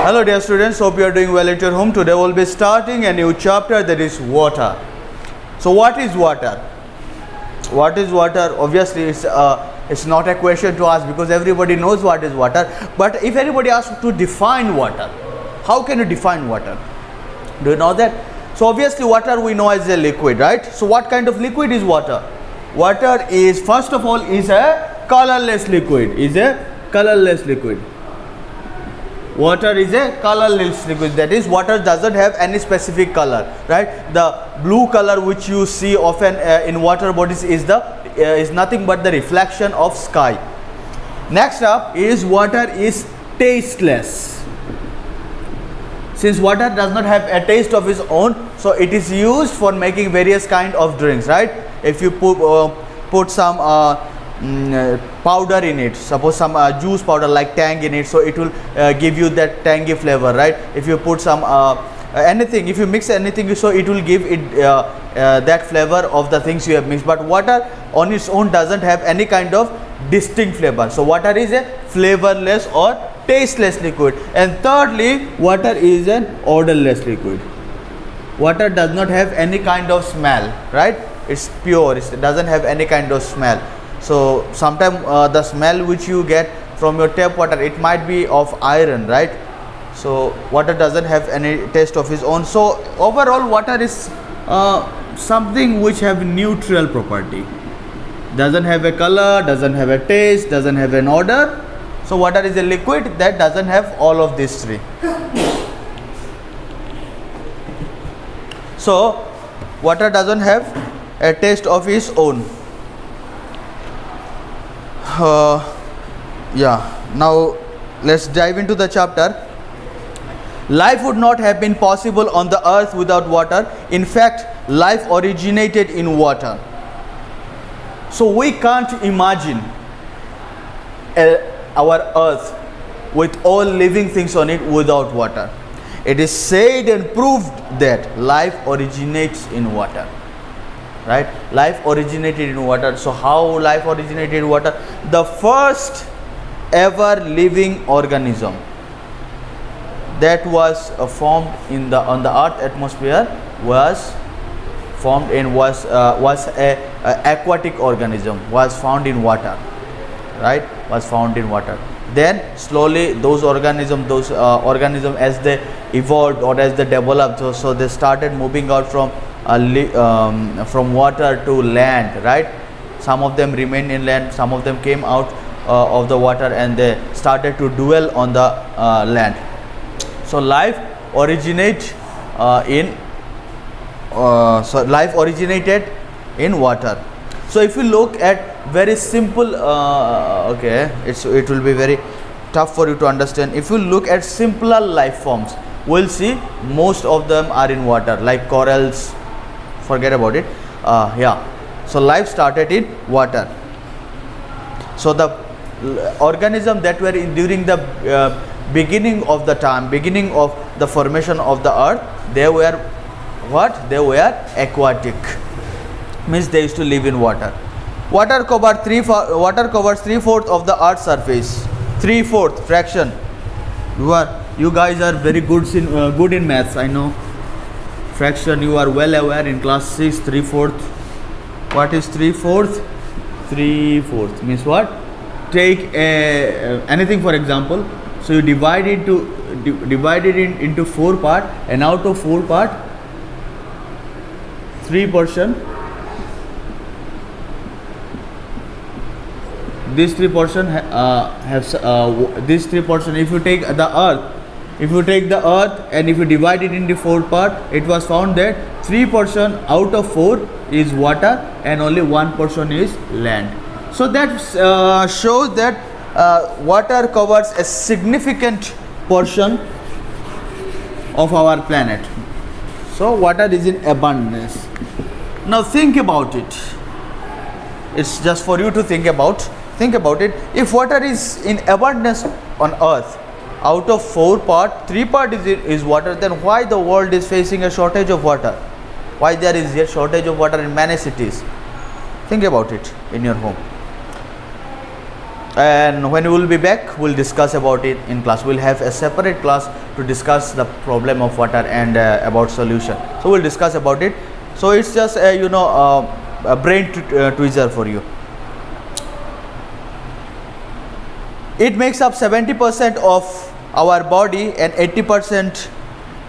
Hello dear students, hope you are doing well at your home. Today we will be starting a new chapter, that is water. So what is water? What is water? Obviously it's not a question to ask because everybody knows what is water. But if anybody asks to define water, how can you define water? Do you know that? So obviously water we know as a liquid, right? So what kind of liquid is water? Water is, first of all, is a colorless liquid. Water is a colorless liquid, that is, water doesn't have any specific color, right? The blue color which you see often in water bodies is nothing but the reflection of sky. Next up is water is tasteless. Since water does not have a taste of its own, so it is used for making various kind of drinks, right? If you put some powder in it, suppose some juice powder like Tang in it, so it will give you that tangy flavor, right? If you put some anything, if you mix anything, so it will give it that flavor of the things you have mixed. But water on its own doesn't have any kind of distinct flavor, so water is a flavorless or tasteless liquid. And thirdly, water is an odorless liquid. Water does not have any kind of smell, right? It's pure, it doesn't have any kind of smell. So sometimes the smell which you get from your tap water, it might be of iron, right? So water doesn't have any taste of its own. So overall water is something which have neutral property. Doesn't have a color, doesn't have a taste, doesn't have an odor. So water is a liquid that doesn't have all of these three. So water doesn't have a taste of its own. Now let's dive into the chapter. Life would not have been possible on the earth without water. In fact, life originated in water. So we can't imagine our earth with all living things on it without water. It is said and proved that life originates in water, right? Life originated in water. So how life originated in water? The first ever living organism that was formed on the earth atmosphere was formed in was a aquatic organism, was found in water, right? Was found in water. Then slowly those organisms as they evolved or as they developed, so they started moving out from water to land, right? Some of them remained in land, some of them came out of the water and they started to dwell on the land. So life originated in water. So if you look at very simple, it will be very tough for you to understand. If you look at simpler life forms, we'll see most of them are in water, like corals. Forget about it. So life started in water. So the organism that were during the beginning of the formation of the earth, they were what? They were aquatic. Means they used to live in water. Water covers 3/4 of the earth's surface. 3/4 fraction. You guys are very good in maths, I know. Fraction, you are well aware in class 6. 3/4. What is 3/4? 3/4 means what? Take anything, for example. So you divide it into 4 parts, and out of 4 parts, 3%. This 3% if you take the earth, and if you divide it into 4 parts, it was found that 3% out of 4 is water and only 1% is land. So that shows that water covers a significant portion of our planet. So water is in abundance. Now think about it. It's just for you to think about it. If water is in abundance on earth, out of 4 parts, 3 parts is water, then why the world is facing a shortage of water? Why there is a shortage of water in many cities? Think about it in your home. and when we will be back, we'll discuss about it in class. We'll have a separate class to discuss the problem of water and about solution. So we'll discuss about it. So it's just a brain tweezer for you. It makes up 70% of our body and 80%,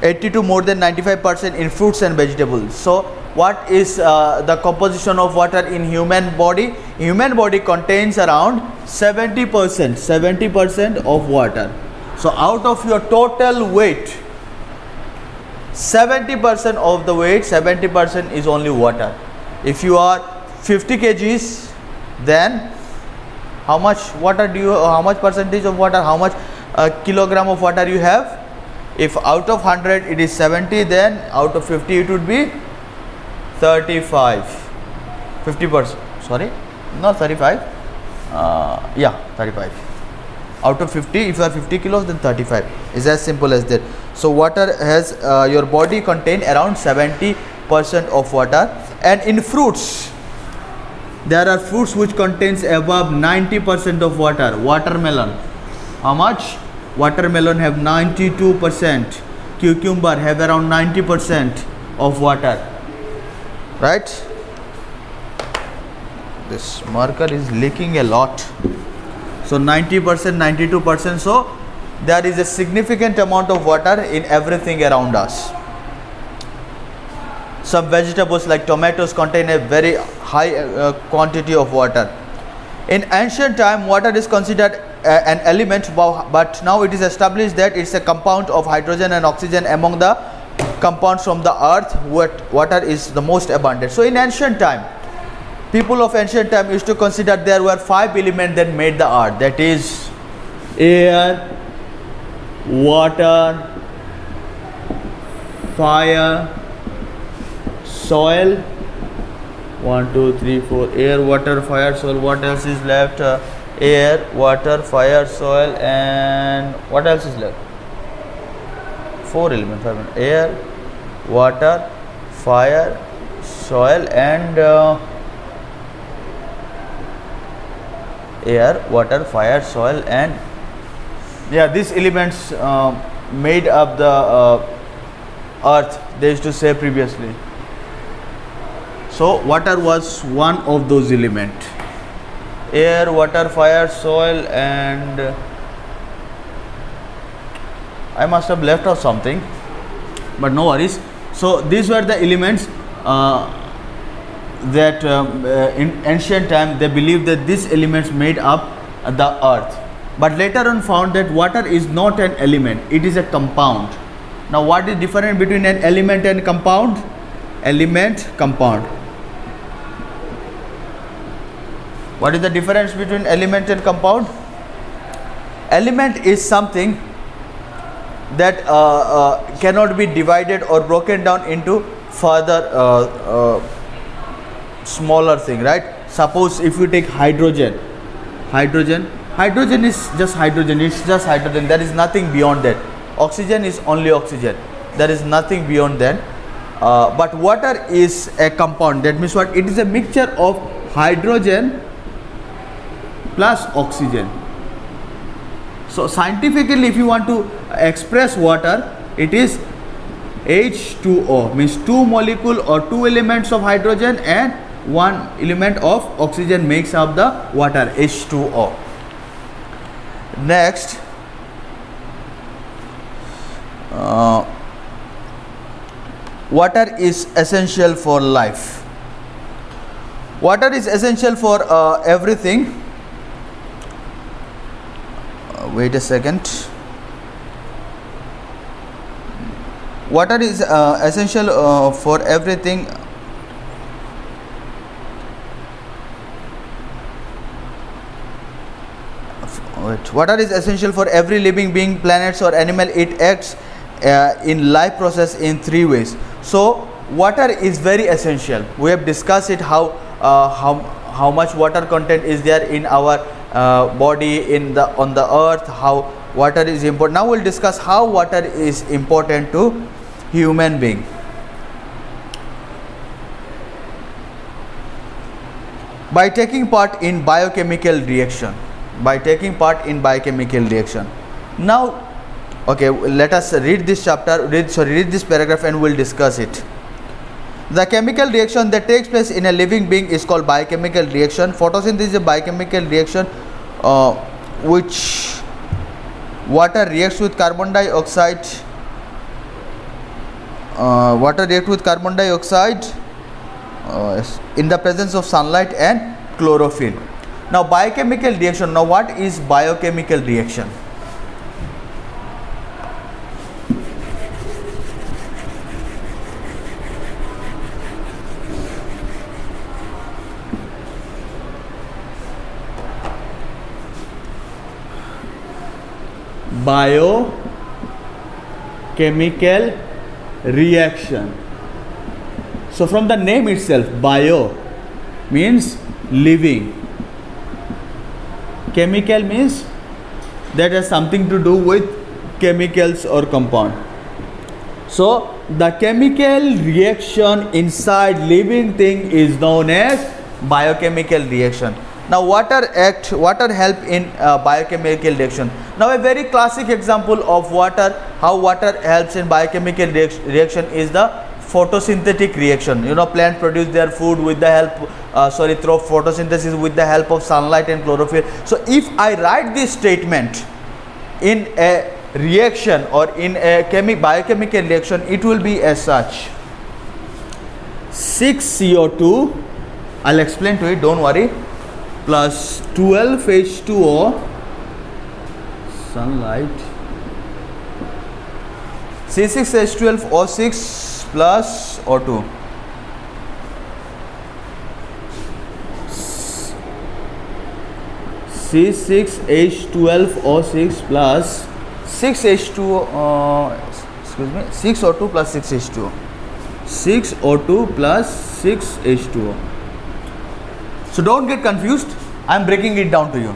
80 to more than 95% in fruits and vegetables. So what is the composition of water in human body? Human body contains around 70% of water. So out of your total weight, 70% of the weight, 70% is only water. If you are 50 kgs, then how much water do you, how much percentage of water, how much kilogram of water you have? If out of 100 it is 70, then out of 50 it would be 35, 50%, sorry, not 35, yeah, 35. Out of 50, if you are 50 kilos, then 35. It's as simple as that. So water has, your body contain around 70% of water. And in fruits, there are fruits which contains above 90% of water. Watermelon, how much? Watermelon have 92%. Cucumber have around 90% of water. Right? This marker is leaking a lot. So 90%, 92%. So there is a significant amount of water in everything around us. Some vegetables like tomatoes contain a very high quantity of water. In ancient time, water is considered an element, but now it is established that it's a compound of hydrogen and oxygen. Among the compounds from the earth, water is the most abundant. So in ancient time, people of ancient time used to consider there were 5 elements that made the earth. That is air, water, fire, soil. 1, 2, 3, 4. Air, water, fire, soil. What else is left? Air, water, fire, soil, and what else is left? 4 elements. Air, water, fire, soil, and air, water, fire, soil, and yeah, these elements made up the earth, they used to say previously. So water was one of those elements. Air, water, fire, soil, and I must have left out something, but no worries. So these were the elements that in ancient time they believed that these elements made up the earth. But later on found that water is not an element, it is a compound. Now what is different between an element and compound? Element, compound. What is the difference between element and compound? Element is something that cannot be divided or broken down into further smaller thing, right? Suppose if you take hydrogen is just hydrogen, it's just hydrogen, there is nothing beyond that. Oxygen is only oxygen, there is nothing beyond that. But water is a compound. That means what? It is a mixture of hydrogen plus oxygen. So scientifically, if you want to express water, it is H2O, means 2 molecule or 2 elements of hydrogen and 1 element of oxygen makes up the water, H2O. Next, water is essential for life. Water is essential for everything. Wait a second. Water is essential for everything. Water is essential for every living being, planets or animal. It acts in life process in 3 ways. So water is very essential. We have discussed it, how much water content is there in our body, on the earth, how water is important. Now we'll discuss how water is important to human being. By taking part in biochemical reaction. by taking part in biochemical reaction. Now, okay, let us read this chapter, read this paragraph, and we'll discuss it. The chemical reaction that takes place in a living being is called biochemical reaction. Photosynthesis is a biochemical reaction which water reacts with carbon dioxide. In the presence of sunlight and chlorophyll. Now, biochemical reaction. Now, what is biochemical reaction? Biochemical reaction. So from the name itself, bio means living, chemical means that has something to do with chemicals or compound. So the chemical reaction inside living thing is known as biochemical reaction. Now water help in biochemical reaction. Now a very classic example of how water helps in biochemical reaction is the photosynthetic reaction. You know, plants produce their food with the help through photosynthesis with the help of sunlight and chlorophyll. So if I write this statement in a reaction or in a biochemical reaction, it will be as such: 6 CO2, I'll explain to it, don't worry, plus 12 H2O, sunlight, C6H12O6 plus O2, C6H12O6 plus 6H2O, 6O2 plus 6H2O, 6O2 plus 6H2O. So don't get confused, I am breaking it down to you.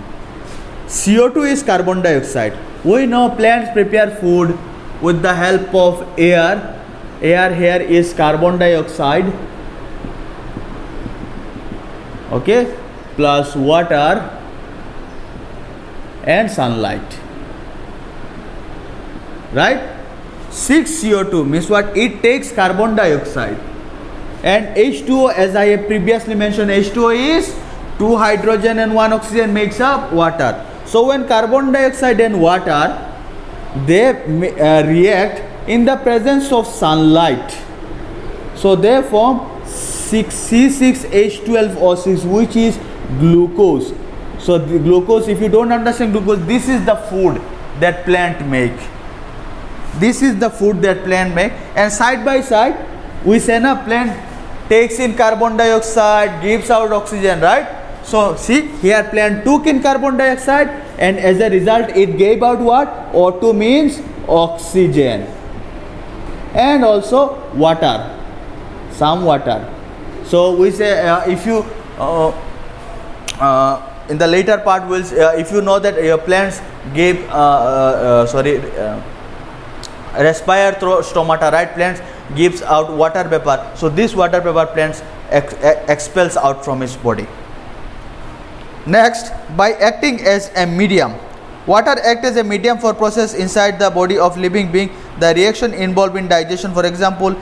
CO2 is carbon dioxide. We know plants prepare food with the help of air. Air here is carbon dioxide, okay, plus water and sunlight, right? 6 CO2 means what? It takes carbon dioxide, and H2O, as I have previously mentioned, H2O is 2 hydrogen and 1 oxygen makes up water. So when carbon dioxide and water, they react in the presence of sunlight, so they form C6H12O6, which is glucose. So the glucose, if you don't understand glucose, this is the food that plant make. This is the food that plant make, and side by side we say na plant takes in carbon dioxide, gives out oxygen, right? So see here, plant took in carbon dioxide, and as a result it gave out what? O2 means oxygen, and also water, some water. So we say if you in the later part will if you know that your plants gave respire through stomata, right? Plants gives out water vapor. So this water vapor plants expels out from its body. Next, by acting as a medium, water acts as a medium for process inside the body of living being. The reaction involved in digestion, for example,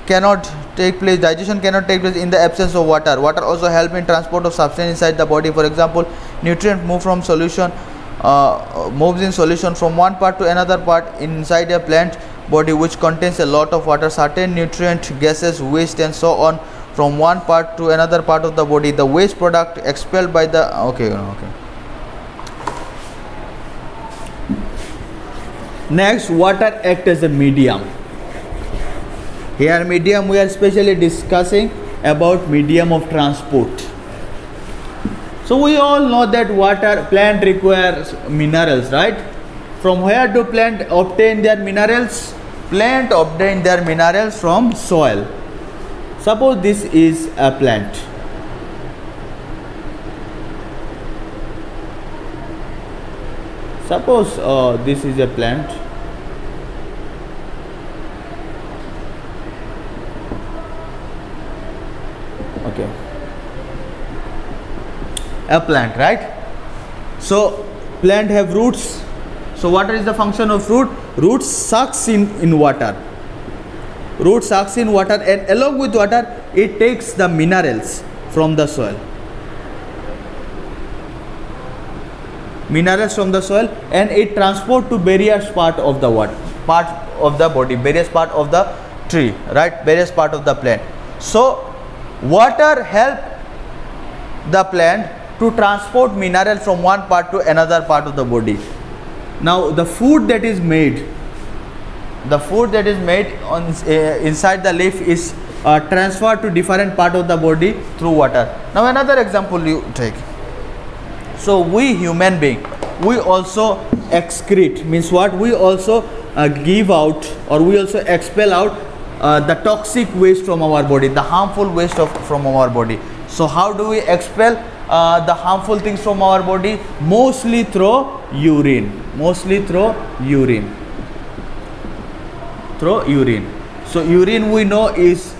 cannot take place. Digestion cannot take place in the absence of water. Water also helps in transport of substance inside the body. For example, nutrient moves in solution from one part to another part inside a plant body which contains a lot of water. Certain nutrient, gases, waste and so on from one part to another part of the body. The waste product expelled by the Next, water acts as a medium. Here medium, we are specially discussing about medium of transport. So we all know that plant requires minerals, right? From where do plant obtain their minerals? Plant obtain their minerals from soil. Suppose this is a plant. Suppose this is a plant. Okay. A plant, right? So plant have roots. So water is the function of root. Root sucks in water. Root sucks in water, and along with water it takes the minerals from the soil. Minerals from the soil, and it transport to various part of the part of the body, various part of the tree, right? Various part of the plant. So water help the plant to transport mineral from one part to another part of the body. Now the food that is made on inside the leaf is transferred to different part of the body through water. Now another example you take. So we human being, we also excrete, means what? We also give out, or we also expel out the toxic waste from our body, the harmful waste from our body. So how do we expel the harmful things from our body? Mostly through urine. Through urine. So urine, we know, is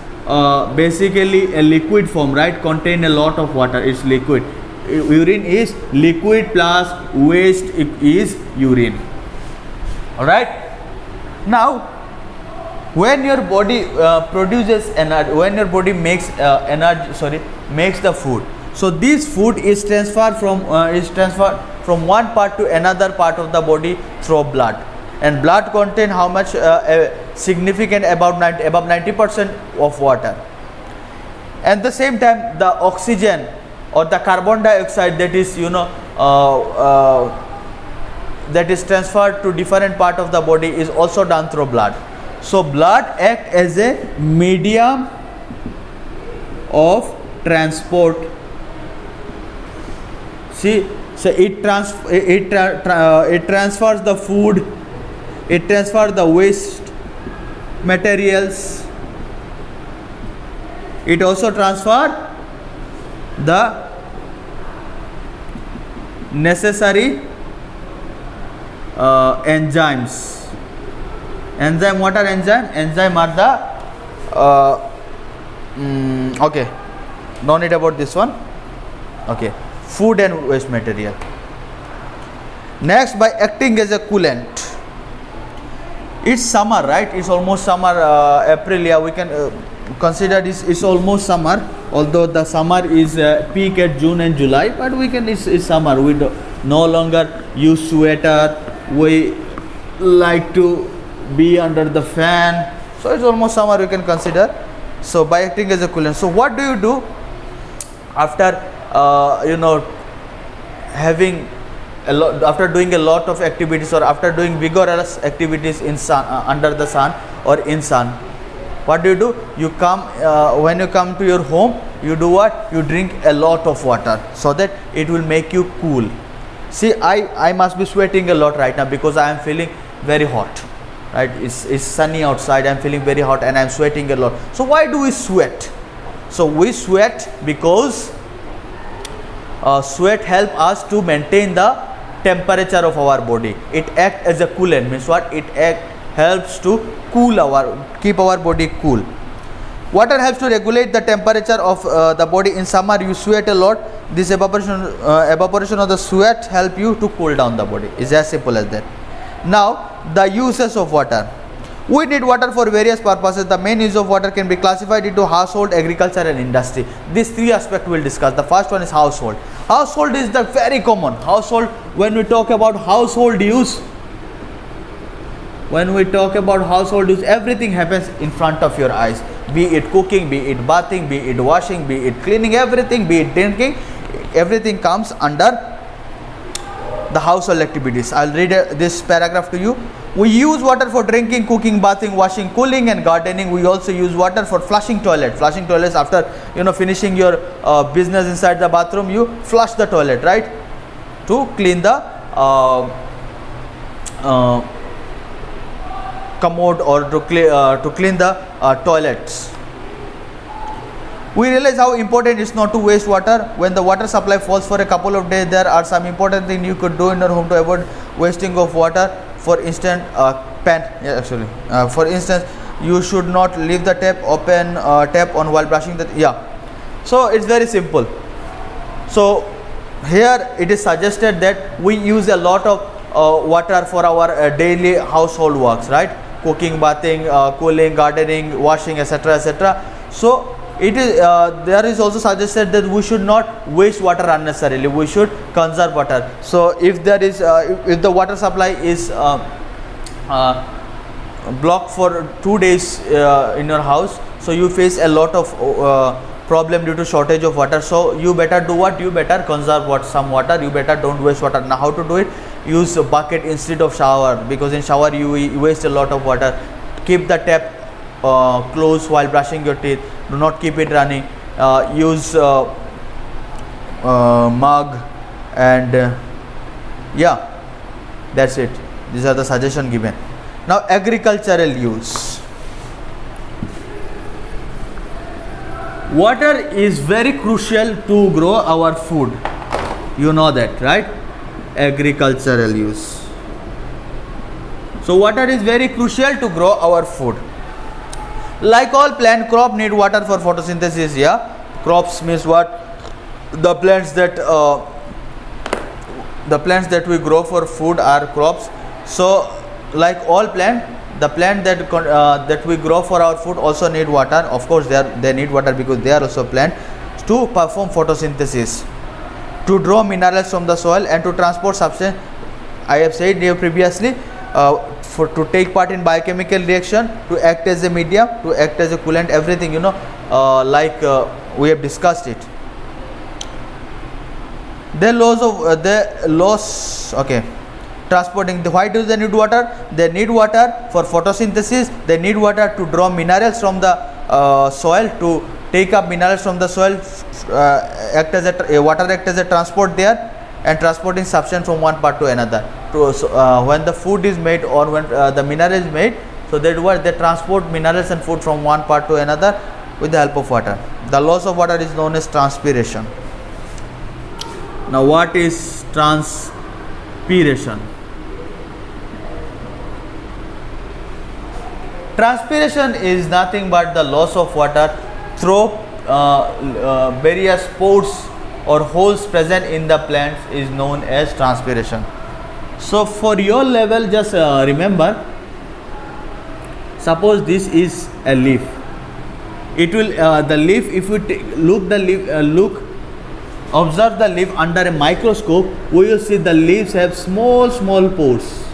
basically a liquid form, right? Contain a lot of water. It's liquid. Urine is liquid plus waste is urine. All right. Now when your body produces energy, when your body makes makes the food, so this food is transferred from one part to another part of the body through blood, and blood contain how much? Significant, above 90% of water. At the same time, the oxygen or the carbon dioxide that is that is transferred to different part of the body is also done through blood. So blood act as a medium of transport. See, so it transfers the food, it transfers the waste materials, it also transfers the necessary enzymes. Enzyme, what are enzyme? Enzyme are the okay, no need about this one. Okay, food and waste material. Next, by acting as a coolant. It's summer, right? It's almost summer. April, yeah, we can consider this. It's almost summer, although the summer is peak at June and July, but we can, it's summer. We no longer use sweater. We like to be under the fan, so it's almost summer, we can consider. So by acting as a coolant. So what do you do after having a lot, after doing a lot of activities, or after doing vigorous activities in sun, under the sun or in sun? What do? You come when you come to your home, you do what? You drink a lot of water so that it will make you cool. See, I must be sweating a lot right now because I am feeling very hot, right? It's sunny outside, I am feeling very hot and I am sweating a lot. So why do we sweat? So we sweat because sweat help us to maintain the temperature of our body. It acts as a coolant, means what? It helps to cool keep our body cool. Water helps to regulate the temperature of the body. In summer you sweat a lot. This evaporation of the sweat help you to cool down the body. It's as simple as that. Now the uses of water. We need water for various purposes. The main use of water can be classified into household, agriculture and industry. These three aspects we will discuss. The first one is household. Household is the very common. Household, when we talk about household use, everything happens in front of your eyes. Be it cooking, be it bathing, be it washing, be it cleaning, everything, be it drinking, everything comes under the household activities. I'll read this paragraph to you. We use water for drinking, cooking, bathing, washing, cooling and gardening. We also use water for flushing toilets. Flushing toilets, after finishing your business inside the bathroom, you flush the toilet, right? To clean the commode, or to clean the toilets. We realize how important it is not to waste water. When the water supply falls for a couple of days, there are some important things you could do in your home to avoid wasting of water. For instance, for instance, you should not leave the tap on while brushing the. So it's very simple. So here it is suggested that we use a lot of water for our daily household works, right? Cooking, bathing, cooling, gardening, washing, etc., etc. So it is there is also suggested that we should not waste water unnecessarily. We should conserve water. So if there is if the water supply is blocked for 2 days in your house, so you face a lot of problem due to shortage of water. So you better do what? You better conserve some water. You better don't waste water. Now how to do it? Use a bucket instead of shower, because in shower you waste a lot of water. Keep the tap closed while brushing your teeth. Do not keep it running. Use mug, and yeah, that's it. These are the suggestions given. Now agricultural use. Water is very crucial to grow our food. You know that, right? Agricultural use. So water is very crucial to grow our food. Like all plant, crop need water for photosynthesis. Yeah, crops means what? The plants that we grow for food are crops. So like all plant, the plant that we grow for our food also need water. Of course they need water because they are also plant, to perform photosynthesis, to draw minerals from the soil, and to transport substance. I have said here previously, to take part in biochemical reaction, to act as a medium, to act as a coolant, everything, you know, we have discussed it. Okay, transporting. Why do they need water? They need water for photosynthesis. They need water to draw minerals from the soil, to take up minerals from the soil, water act as a transport there, and transporting substance from one part to another. When the food is made, or when the mineral is made, so they transport minerals and food from one part to another with the help of water. The loss of water is known as transpiration. Now what is transpiration? Transpiration is nothing but the loss of water through various pores or holes present in the plants is known as transpiration. So for your level, just remember, suppose this is a leaf. It will the leaf, if you look the leaf, observe the leaf under a microscope, we will see the leaves have small pores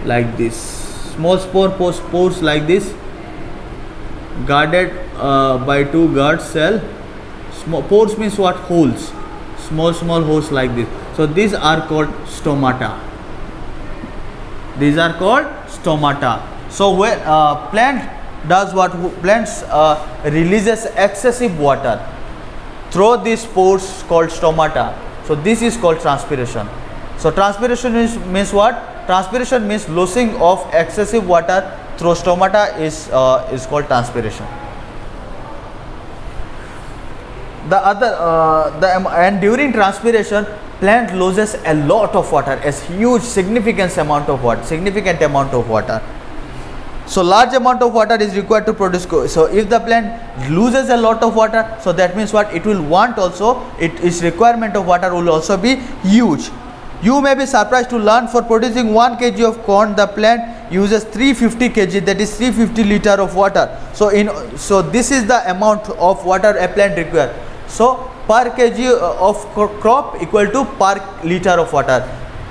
like this, small pores like this, guarded by two guard cell. Small pores means what? Holes, small holes like this. So these are called stomata. These are called stomata. So when plant does what? Plants releases excessive water through these pores called stomata. So this is called transpiration. So transpiration means what? Transpiration means losing of excessive water through stomata is called transpiration. And during transpiration, plant loses a lot of water, a huge significant amount of water. So large amount of water is required to produce. So if the plant loses a lot of water, so that means what? It will want also, its requirement of water will also be huge. You may be surprised to learn for producing 1 kg of corn, the plant uses 350 kg, that is 350 liter of water. So this is the amount of water a plant requires. So per kg of crop equal to per liter of water.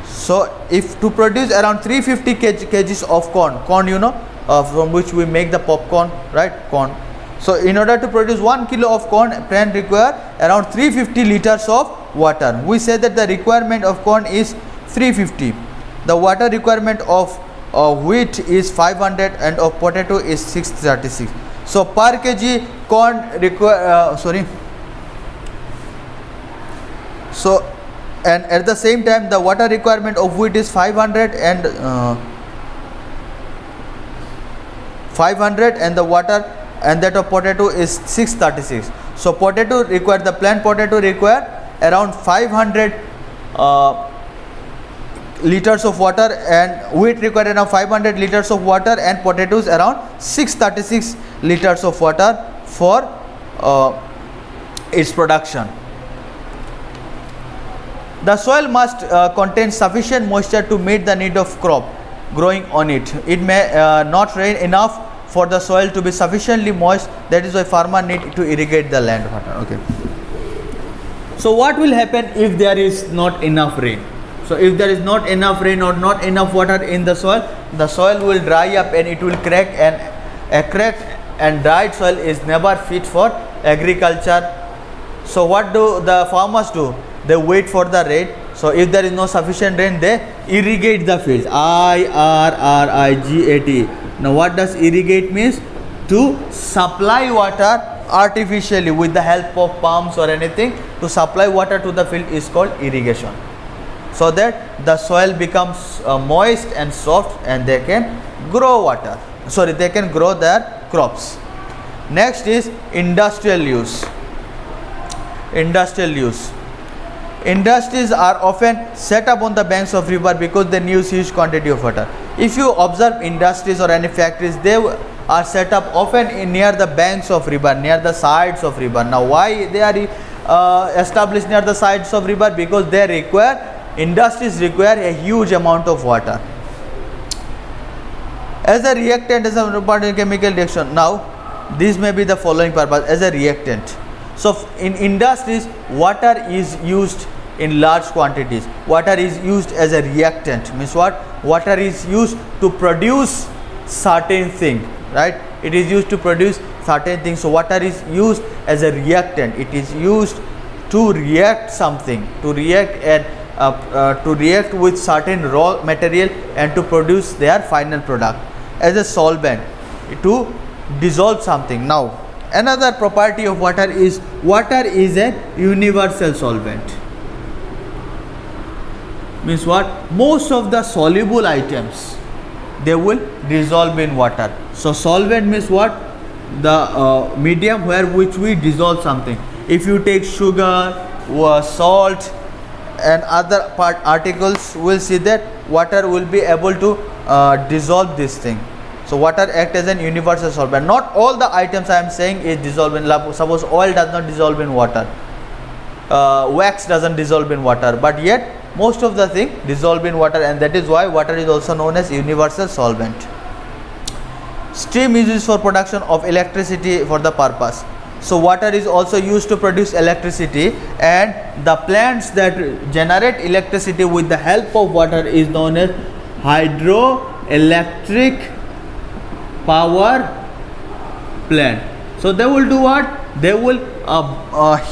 So if to produce around 350 kgs of corn, you know, from which we make the popcorn, right? Corn. So in order to produce 1 kilo of corn, plant require around 350 liters of water. We say that the requirement of corn is 350. The water requirement of wheat is 500 and of potato is 636. So per kg corn require so, and at the same time the water requirement of wheat is 500 and the water and that of potato is 636. So the plant potato require around 500 liters of water, and wheat require around 500 liters of water, and potatoes around 636 liters of water for its production. The soil must contain sufficient moisture to meet the need of crop growing on it. It may not rain enough for the soil to be sufficiently moist. That is why farmer need to irrigate the land water. Okay. So what will happen if there is not enough rain? So if there is not enough rain or not enough water in the soil will dry up and it will crack, and a cracked and dried soil is never fit for agriculture. So what do the farmers do? They wait for the rain. So if there is no sufficient rain, they irrigate the fields. IRRIGAT. Now what does irrigate means? To supply water artificially with the help of pumps or anything. To supply water to the field is called irrigation, so that the soil becomes moist and soft and they can grow they can grow their crops. Next is industrial use. Industries are often set up on the banks of river because they use huge quantity of water. If you observe industries or any factories, they are set up often near the banks of river, near the sides of river. Now why they are established near the sides of river? Because industries require a huge amount of water. As a reactant, as a part in chemical reaction. Now this may be the following purpose as a reactant. So in industries, water is used in large quantities. Water is used as a reactant. Means what? Water is used to produce certain thing, right? It is used to produce certain things. So water is used as a reactant. It is used to react something, to react with certain raw material and to produce their final product. As a solvent, to dissolve something. Now another property of water is a universal solvent. Means what? Most of the soluble items, they will dissolve in water. So solvent means what? The medium which we dissolve something. If you take sugar or salt and other articles, will see that water will be able to dissolve this thing. So water acts as an universal solvent. Not all the items I am saying is dissolved in water. Suppose oil does not dissolve in water, wax doesn't dissolve in water, but yet most of the thing dissolve in water, and that is why water is also known as universal solvent. Steam is used for production of electricity for the purpose. So water is also used to produce electricity, and the plants that generate electricity with the help of water is known as hydroelectric power plant. So they will do what? They will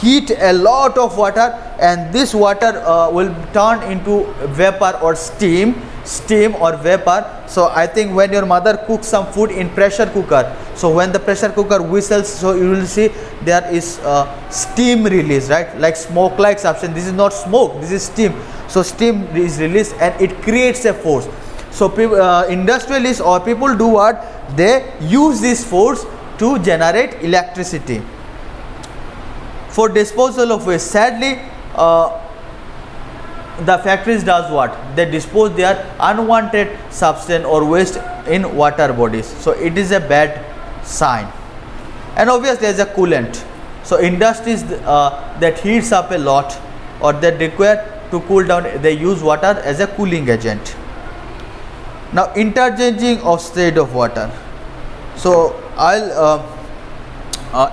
heat a lot of water, and this water will turn into vapor or steam or vapor. So I think when your mother cooks some food in pressure cooker, so when the pressure cooker whistles, so you will see there is steam release, right? Like smoke like substance. This is not smoke, this is steam. So steam is released and it creates a force. So industrialists or people do what? They use this force to generate electricity. For disposal of waste, sadly the factories does what? They dispose their unwanted substance or waste in water bodies. So it is a bad sign. And obviously there is a coolant. So industries that heats up a lot or that require to cool down, they use water as a cooling agent. Now interchanging of state of water. So I'll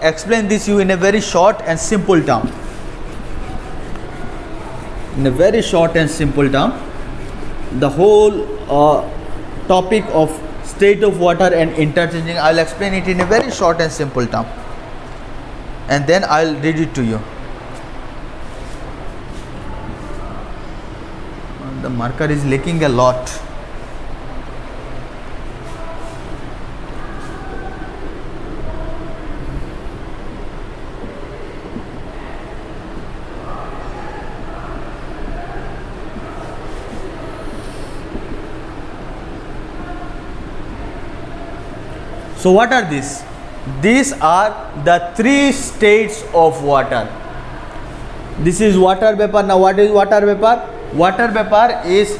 explain this you in a very short and simple term. In a very short and simple term, the whole topic of state of water and interchanging, I'll explain it in a very short and simple term, and then I'll read it to you. The marker is leaking a lot. So what are these? These are the three states of water. This is water vapor. Now what is water vapor? Water vapor is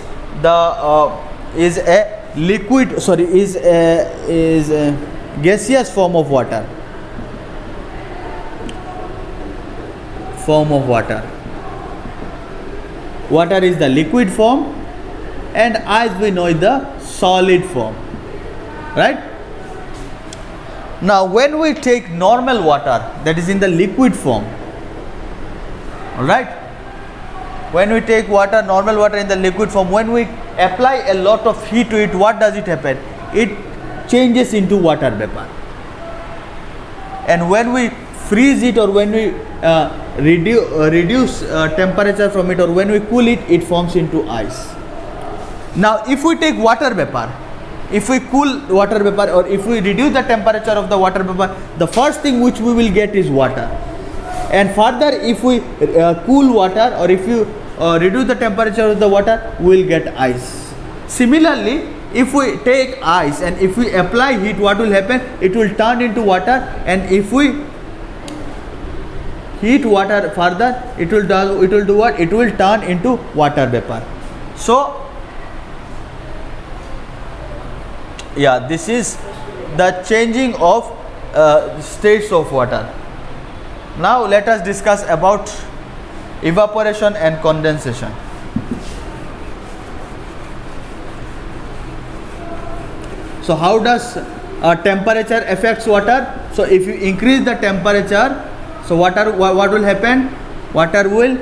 a liquid, sorry, is a gaseous form of water. water is the liquid form, and ice we know is the solid form, right? Now when we take normal water that is in the liquid form, all right, when we take water, normal water in the liquid form, when we apply a lot of heat to it, what does it happen? It changes into water vapor. And when we freeze it, or when we reduce temperature from it, or when we cool it, it forms into ice. Now if we take water vapor, if we cool water vapor, or if we reduce the temperature of the water vapor, the first thing which we will get is water. And further, if we cool water, or if you reduce the temperature of the water, we will get ice. Similarly, if we take ice and if we apply heat, what will happen? It will turn into water, and if we heat water further, it will do what? It will turn into water vapor. So yeah, this is the changing of states of water. Now let us discuss about evaporation and condensation. So how does temperature affects water? So if you increase the temperature, so what will happen? Water will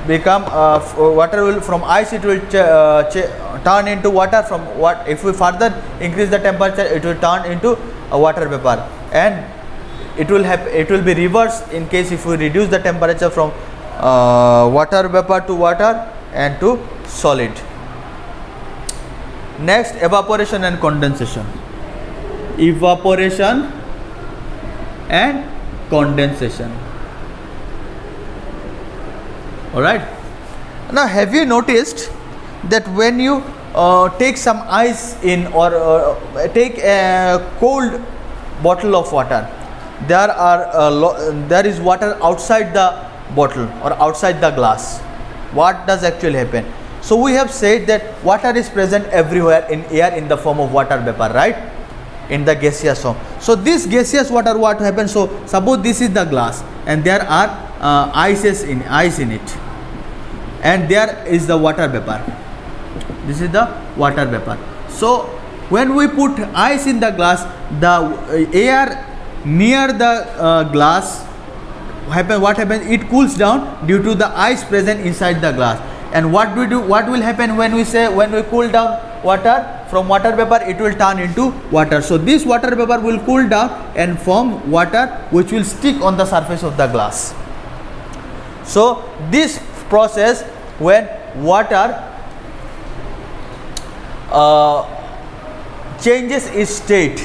become water will, from ice it will turn into water. From what, if we further increase the temperature, it will turn into a water vapor, and it will be reversed in case if we reduce the temperature from water vapor to water and to solid. Next, evaporation and condensation. Evaporation and condensation. All right. Now have you noticed that when you take some ice in, or take a cold bottle of water, there is water outside the bottle or outside the glass. What does actually happen? So we have said that water is present everywhere in air in the form of water vapor, right? In the gaseous form. So this gaseous water, what happens? So suppose this is the glass and there are ice in it, and there is the water vapor. This is the water vapor. So when we put ice in the glass, the air near the glass, what happens? It cools down due to the ice present inside the glass. And what we do? What will happen when we cool down water from water vapor? It will turn into water. So this water vapor will cool down and form water, which will stick on the surface of the glass. So this process, when water changes its state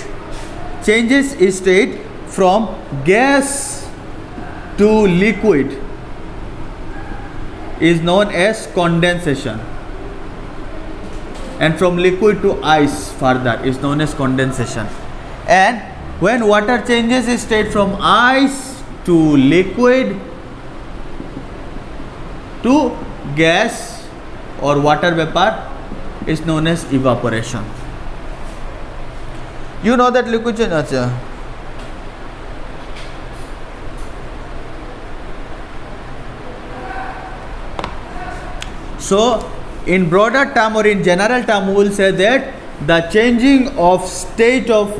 from gas to liquid, is known as condensation, and from liquid to ice further is known as condensation. And when water changes its state from ice to liquid to gas or water vapor is known as evaporation. You know that liquid change. So in broader term or in general term, we will say that the changing of state of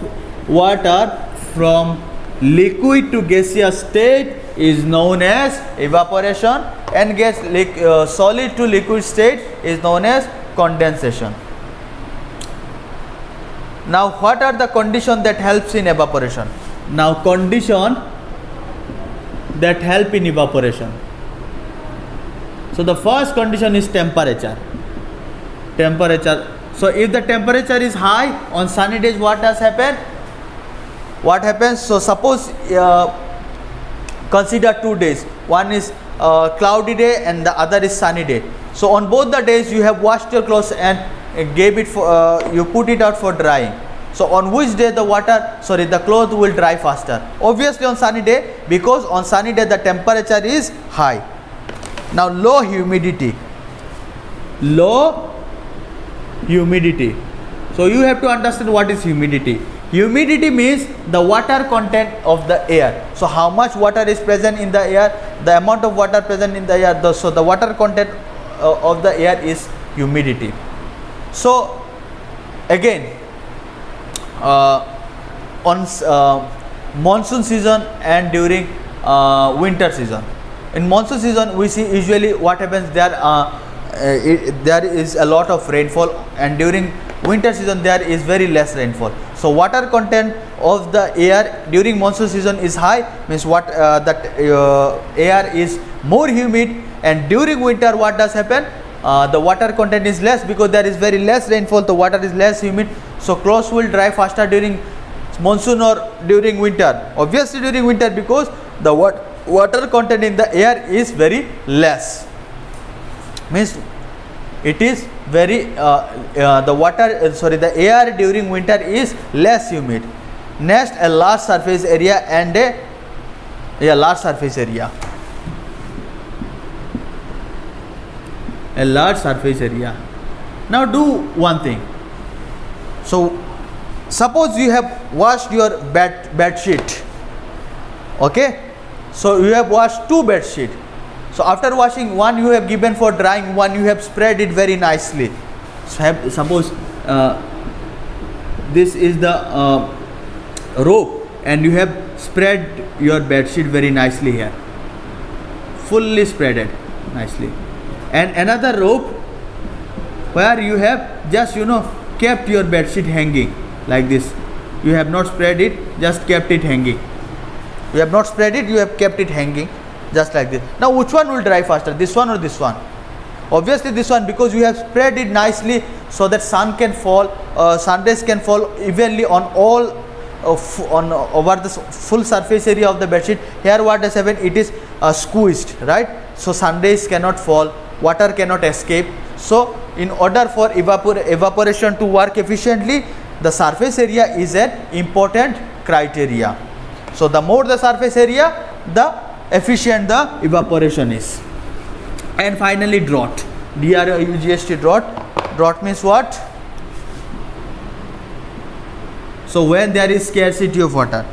water from liquid to gaseous state is known as evaporation, and solid to liquid state is known as condensation. Now what are the conditions that helps in evaporation? Now condition that help in evaporation. So the first condition is temperature. So if the temperature is high on sunny days, what does happen? What happens? So suppose consider 2 days. One is cloudy day and the other is sunny day. So on both the days you have washed your clothes and gave it for you put it out for drying. So on which day the cloth will dry faster? Obviously on sunny day, because on sunny day the temperature is high. Now low humidity. So you have to understand what is humidity. Humidity means the water content of the air. So how much water is present in the air, the amount of water present in the air, so the water content of the air is humidity. So again, on monsoon season and during winter season. In monsoon season, we see usually what happens there. There is a lot of rainfall, and during winter season there is very less rainfall. So water content of the air during monsoon season is high, means what that air is more humid, and during winter what does happen? The water content is less because there is very less rainfall, the water is less humid, so clothes will dry faster during monsoon or during winter. Obviously during winter, because the water content in the air is very less, means it is very the air during winter is less humid. Next, a large surface area and a large surface area. A large surface area. Now do one thing. So suppose you have washed your bed sheet. Okay, so you have washed two bed sheet. So after washing, one you have given for drying, one you have spread it very nicely. So suppose this is the rope, and you have spread your bed sheet very nicely here, fully spreaded nicely. And another rope where you have just kept your bed sheet hanging like this. You have not spread it, just kept it hanging. You have not spread it, you have kept it hanging just like this. Now which one will dry faster, this one or this one? Obviously this one, because you have spread it nicely so that sun rays can fall evenly on all over the full surface area of the bed sheet. Here what has happened, it is squeezed, right? So sun rays cannot fall, water cannot escape. So in order for evaporation to work efficiently, the surface area is an important criteria. So the more the surface area, the efficient the evaporation is. And finally drought, DROUGHT, drought. Drought means what? So when there is scarcity of water.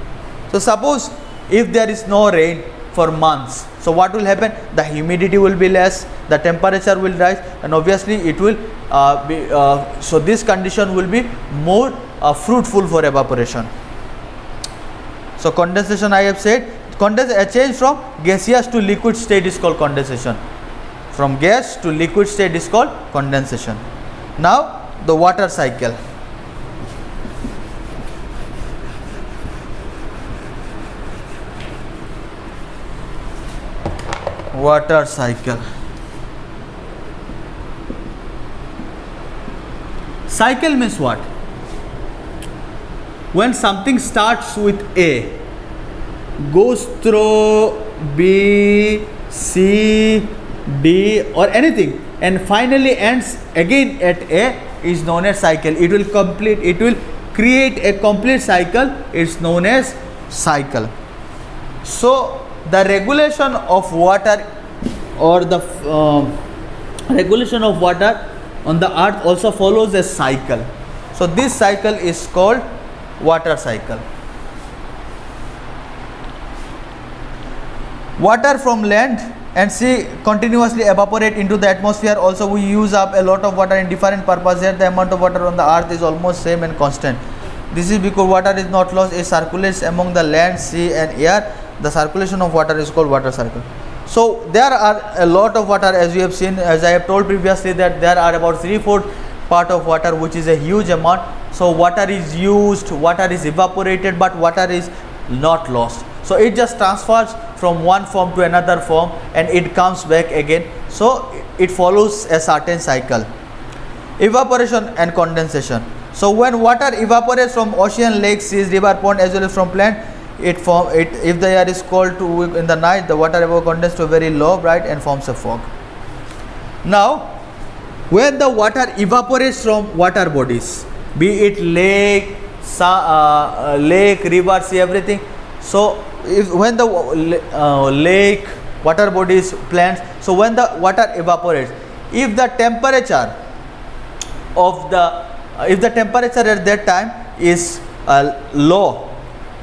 So suppose if there is no rain for months, so what will happen? The humidity will be less, the temperature will rise, and obviously it will so this condition will be more fruitful for evaporation. So condensation, I have said, a change from gaseous to liquid state is called condensation. From gas to liquid state is called condensation. Now the water cycle. Water cycle. Cycle means what? When something starts with A, goes through B, C, D or anything, and finally ends again at A, is known as cycle. It will create a complete cycle. It's known as cycle. So the regulation of water, or the regulation of water on the earth also follows a cycle. So this cycle is called water cycle. Water from land and sea continuously evaporate into the atmosphere. Also we use up a lot of water in different purposes, yet the amount of water on the earth is almost same and constant. This is because water is not lost, it circulates among the land, sea and air. The circulation of water is called water cycle. So there are a lot of water, as you have seen, as I have told previously, that there are about 3/4 part of water, which is a huge amount. So water is used, water is evaporated, but water is not lost. So it just transfers from one form to another form and it comes back again. So it follows a certain cycle. Evaporation and condensation. So when water evaporates from ocean, lakes, seas, river, pond as well as from plant, if the air is cold in the night, the water vapor condenses to a very low bright and forms a fog. When the water evaporates from water bodies, be it lake, river, sea, everything. So when the lake, water bodies, plants, so when the water evaporates, if the temperature at that time is low,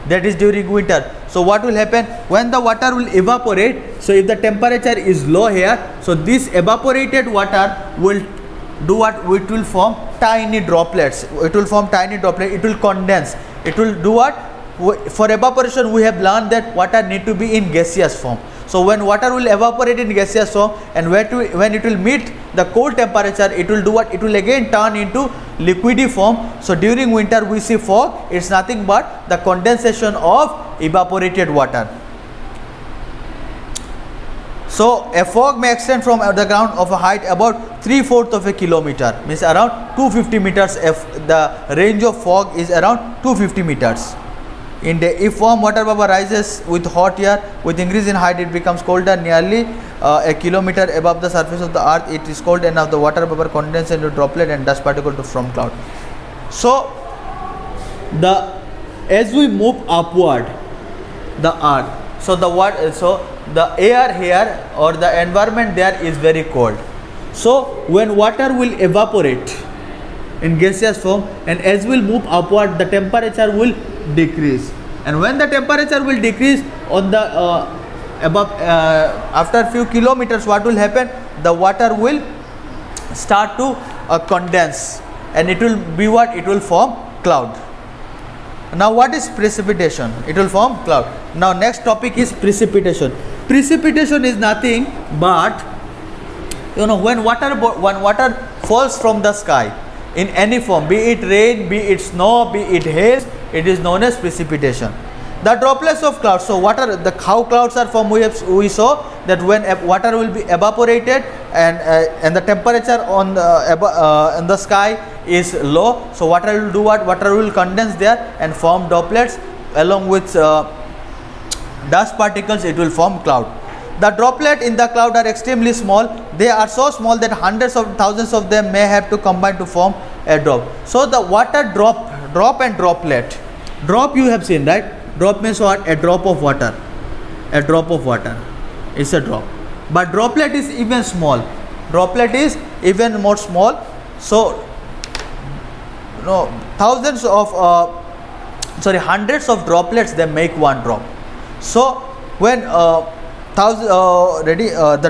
that is during winter, So what will happen when the water will evaporate? So if the temperature is low here, so this evaporated water will do what? It will form tiny droplets. It will form tiny droplets. It will condense. It will do what? For evaporation, we have learned that water need to be in gaseous form. So when water will evaporate in gaseous form, and when it will meet the cold temperature, it will do what? It will again turn into liquidy form. So during winter we see fog. It's nothing but the condensation of evaporated water. So a fog may extend from the ground of a height about 3/4 of a kilometer, means around 250 meters. If the range of fog is around 250 meters. In day, if warm water vapor rises with hot air, with increase in height it becomes colder. Nearly a kilometer above the surface of the earth, it is cold enough. The water vapor condenses into droplet and dust particle from cloud. So as we move upward, the earth, so the air here or the environment there is very cold. So when water will evaporate in gaseous form, and as we move upward, the temperature will decrease. And when the temperature will decrease on the after few kilometers, what will happen? The water will start to condense, and it will be what? It will form cloud. Now what is precipitation? It will form cloud. Now next topic is precipitation. Precipitation is nothing but, when water falls from the sky in any form, be it rain, be it snow, be it hail, it is known as precipitation. The droplets of clouds. So how clouds are formed, we saw that when water will be evaporated and the temperature on the sky is low, so water will do what? Water will condense there and form droplets along with dust particles. It will form cloud. The droplet in the cloud are extremely small. They are so small that hundreds of thousands of them may have to combine to form a drop. So the water drop and droplet. Drop you have seen, right? Drop means what? A drop of water. A drop of water is a drop. But droplet is even small. Droplet is even more small. So hundreds of droplets, they make one drop. So when the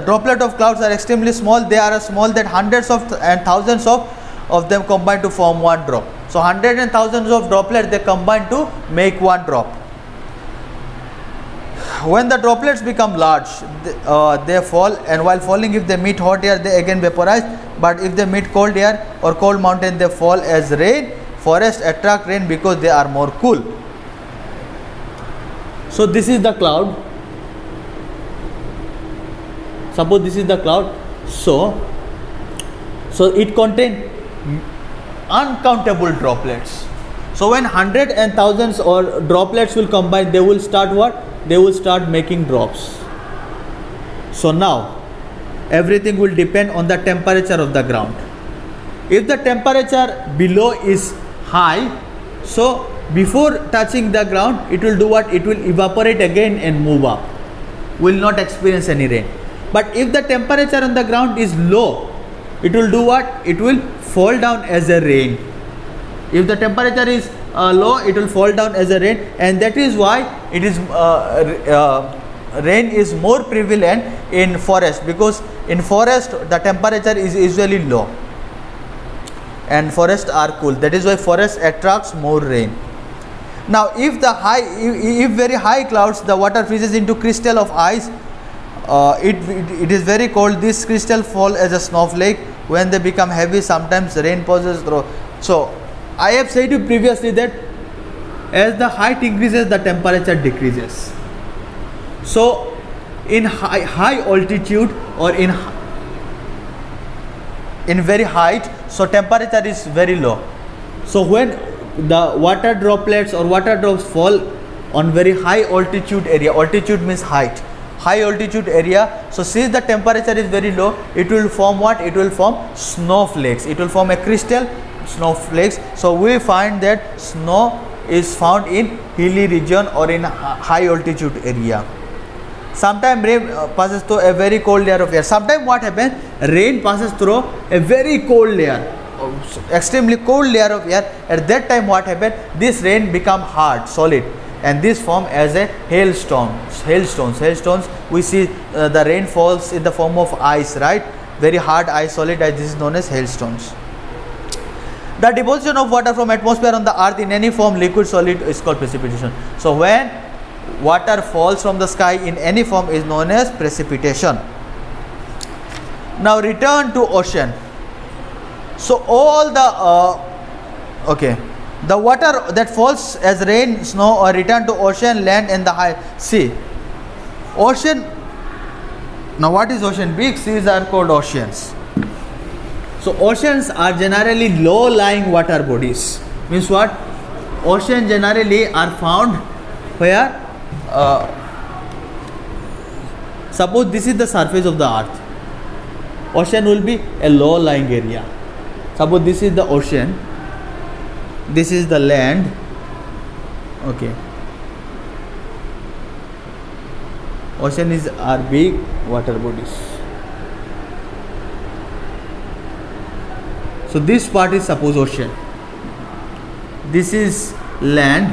droplet of clouds are extremely small, they are small that hundreds of and thousands of them combine to form one drop. So hundreds and thousands of droplets, they combine to make one drop. When the droplets become large, they fall, and while falling, if they meet hot air, they again vaporize. But if they meet cold air or cold mountain, they fall as rain. Forests attract rain because they are more cool. So this is the cloud. Suppose this is the cloud. So it contains uncountable droplets. So when hundreds and thousands or droplets will combine, they will start what? They will start making drops. So now everything will depend on the temperature of the ground. If the temperature below is high, so before touching the ground, it will do what? It will evaporate again and move up. Will not experience any rain. But if the temperature on the ground is low, it will do what? It will fall down as a rain. If the temperature is low, it will fall down as a rain, and that is why it is rain is more prevalent in forest, because in forest the temperature is usually low and forests are cool. That is why forest attracts more rain. Now if very high clouds, the water freezes into crystal of ice, it is very cold. This crystal fall as a snowflake. When they become heavy, sometimes rain pauses through. So I have said you previously that as the height increases, the temperature decreases. So in high altitude or in very height, so temperature is very low. So when the water droplets or water drops fall on very high altitude area, altitude means height, high altitude area, so since the temperature is very low, it will form what? It will form snowflakes. It will form a crystal snowflakes. So we find that snow is found in hilly region or in high altitude area. Sometimes rain passes through a very cold layer of air. Sometimes what happens? Rain passes through a very cold layer, extremely cold layer of air. At that time what happens? This rain become hard, solid, and this form as a hailstones. We see the rain falls in the form of ice, right? Very hard ice, solid ice. This is known as hailstones. The deposition of water from atmosphere on the earth in any form, liquid, solid, is called precipitation. So when water falls from the sky in any form is known as precipitation. Now return to ocean. So all the the water that falls as rain, snow, or return to ocean, land, and the high sea. Ocean. Now what is ocean? Big seas are called oceans. So oceans are generally low-lying water bodies. Means what? Oceans generally are found where? Suppose this is the surface of the earth. Ocean will be a low-lying area. Suppose this is the ocean. This is the land. Okay. Ocean are big water bodies. So this part is suppose ocean. This is land,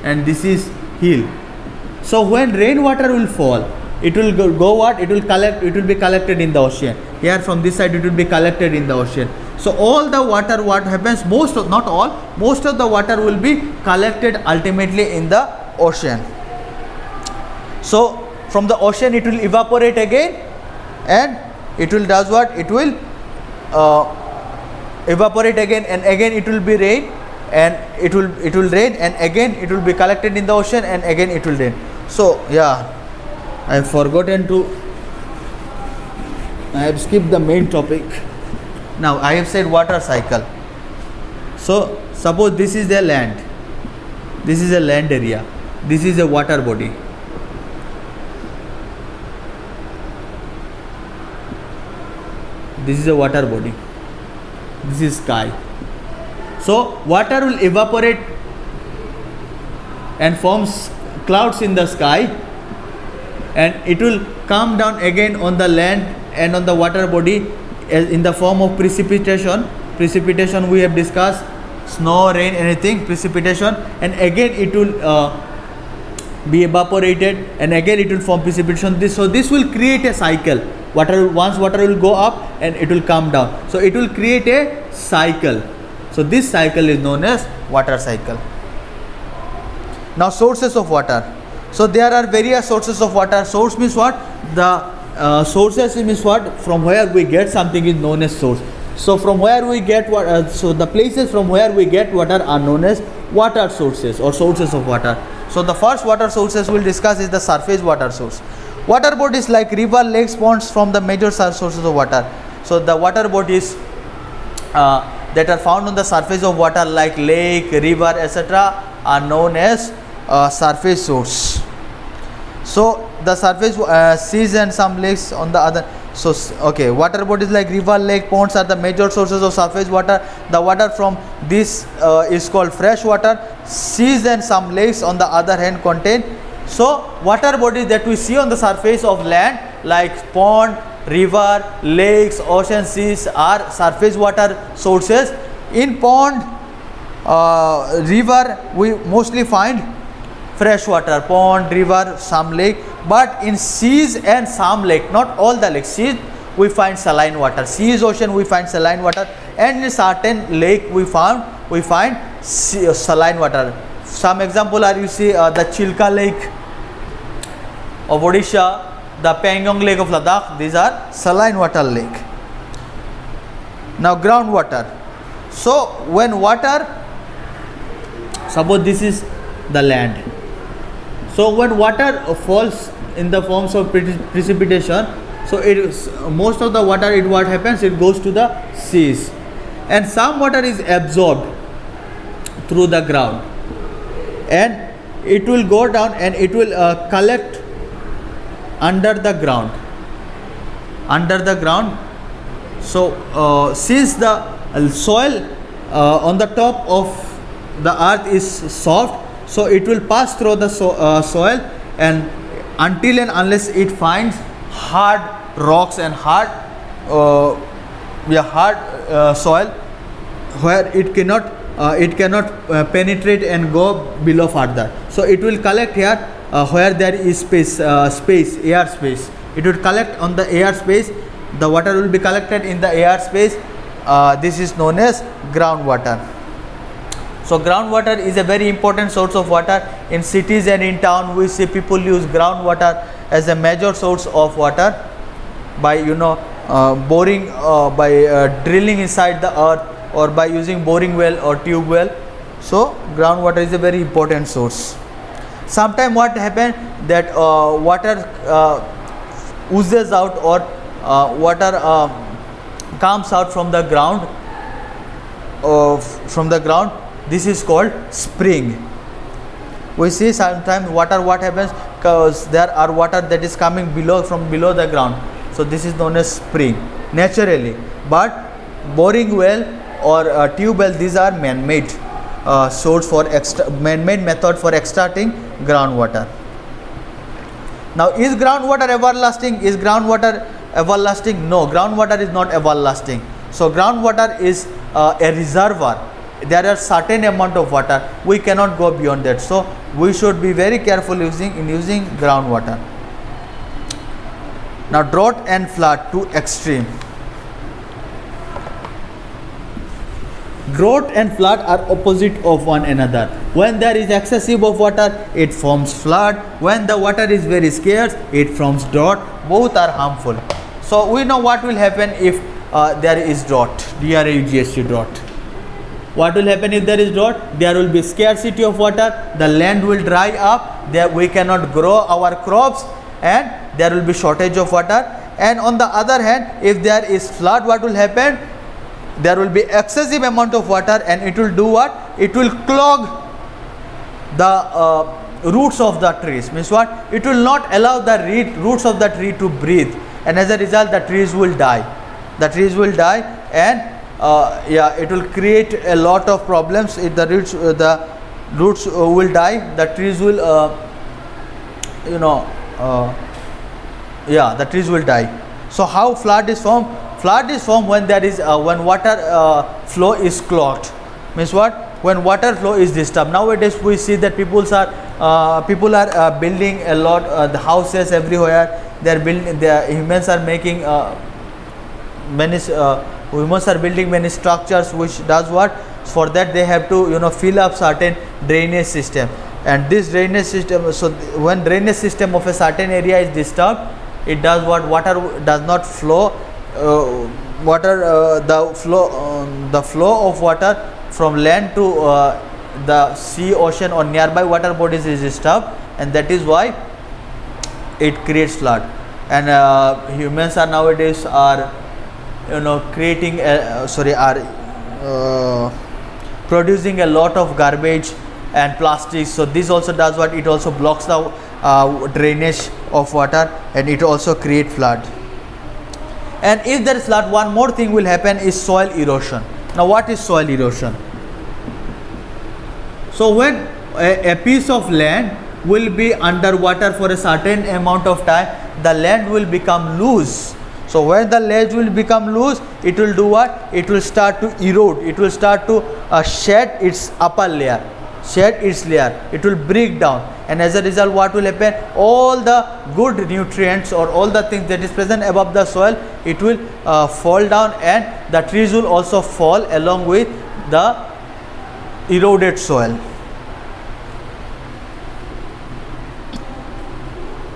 and this is hill. So when rainwater will fall, it will go what? It will collect. It will be collected in the ocean. Here from this side, it will be collected in the ocean. So all the water, what happens? Most of the water will be collected ultimately in the ocean. So from the ocean, it will evaporate again, and it will does what? It will evaporate again, and again it will be rain, and it will rain, and again it will be collected in the ocean, and again it will rain. So yeah, I have forgotten to. I have skipped the main topic. Now I have said water cycle. So suppose this is the land. This is a land area. This is a water body. This is a water body. This is sky. So water will evaporate and forms clouds in the sky, and it will come down again on the land and on the water body in the form of precipitation. Precipitation we have discussed, snow, rain, anything, precipitation, and again it will be evaporated, and again it will form precipitation. This will create a cycle. Once water will go up and it will come down. So it will create a cycle. So this cycle is known as water cycle. Now sources of water. So there are various sources of water. Source means what? The sources means what? From where we get something is known as source. So from where we get water, so the places from where we get water are known as water sources or sources of water. So the first water sources we'll discuss is the surface water source. Water bodies like river, lakes, ponds from the major sources of water. So the water bodies that are found on the surface of water like lake, river, etc. are known as surface source. So the surface seas and some lakes on the other. So okay, water bodies like river, lake, ponds are the major sources of surface water. The water from this is called fresh water. Seas and some lakes on the other hand contain. So water bodies that we see on the surface of land like pond, river, lakes, ocean, seas are surface water sources. In pond, river we mostly find fresh water, pond, river, some lake, but in seas and some lake, not all the lakes, seas we find saline water, seas, ocean we find saline water, and in certain lake we find saline water. Some example are you see the Chilka lake of Odisha, the Pangong lake of Ladakh. These are saline water lake. Now groundwater. So when water, suppose this is the land. So when water falls in the forms of precipitation, so it is, most of the water, what happens, it goes to the seas, and some water is absorbed through the ground, and it will go down and it will collect under the ground. So since the soil on the top of the earth is soft, so it will pass through the soil, and until and unless it finds hard rocks and hard soil where it cannot it cannot penetrate and go below further. So it will collect here where there is space, air space. It will collect on the air space. The water will be collected in the air space. This is known as groundwater. So groundwater is a very important source of water. In cities and in town, we see people use groundwater as a major source of water by boring, by drilling inside the earth, or by using boring well or tube well. So groundwater is a very important source. Sometimes what happens that water oozes out, or water comes out from the ground. This is called spring. We see sometimes water, what happens, because there are water that is coming from below the ground. So this is known as spring naturally. But boring well or tube well, these are man-made source for man-made method for extracting groundwater. Now, is groundwater everlasting? Is groundwater everlasting? No, groundwater is not everlasting. So groundwater is a reservoir. There are certain amount of water, we cannot go beyond that. So we should be very careful using groundwater. Now, drought and flood to extreme. Drought and flood are opposite of one another. When there is excessive of water, it forms flood. When the water is very scarce, it forms drought. Both are harmful. So we know what will happen if there is drought. DRAUGHT, drought. What will happen if there is drought? There will be scarcity of water. The land will dry up. There we cannot grow our crops, and there will be shortage of water. And on the other hand, if there is flood, what will happen? There will be excessive amount of water, and it will do what? It will clog the roots of the trees. Means what? It will not allow the roots of the tree to breathe, and as a result, the trees will die. The trees will die, and it will create a lot of problems. If the roots will die, the trees will the trees will die. So how flood is formed? Flood is formed when there is when water flow is clogged. Means what? When water flow is disturbed. Nowadays we see that people are building a lot the houses everywhere. They are building. The humans are making humans are building many structures, which does what? For that they have to fill up certain drainage system, and this drainage system, so when drainage system of a certain area is disturbed, it does what? Water does not flow. The flow of water from land to the sea, ocean, or nearby water bodies is disturbed, and that is why it creates flood. And humans are nowadays are creating producing a lot of garbage and plastics. So this also does what? It also blocks the drainage of water, and it also create flood. And if there is flood, one more thing will happen is soil erosion. Now, what is soil erosion? So when a piece of land will be underwater for a certain amount of time, the land will become loose. So when the land will become loose, it will do what? It will start to erode. It will start to shed its upper layer, shed its layer. It will break down, and as a result, what will happen? All the good nutrients or all the things that is present above the soil, it will fall down, and the trees will also fall along with the eroded soil.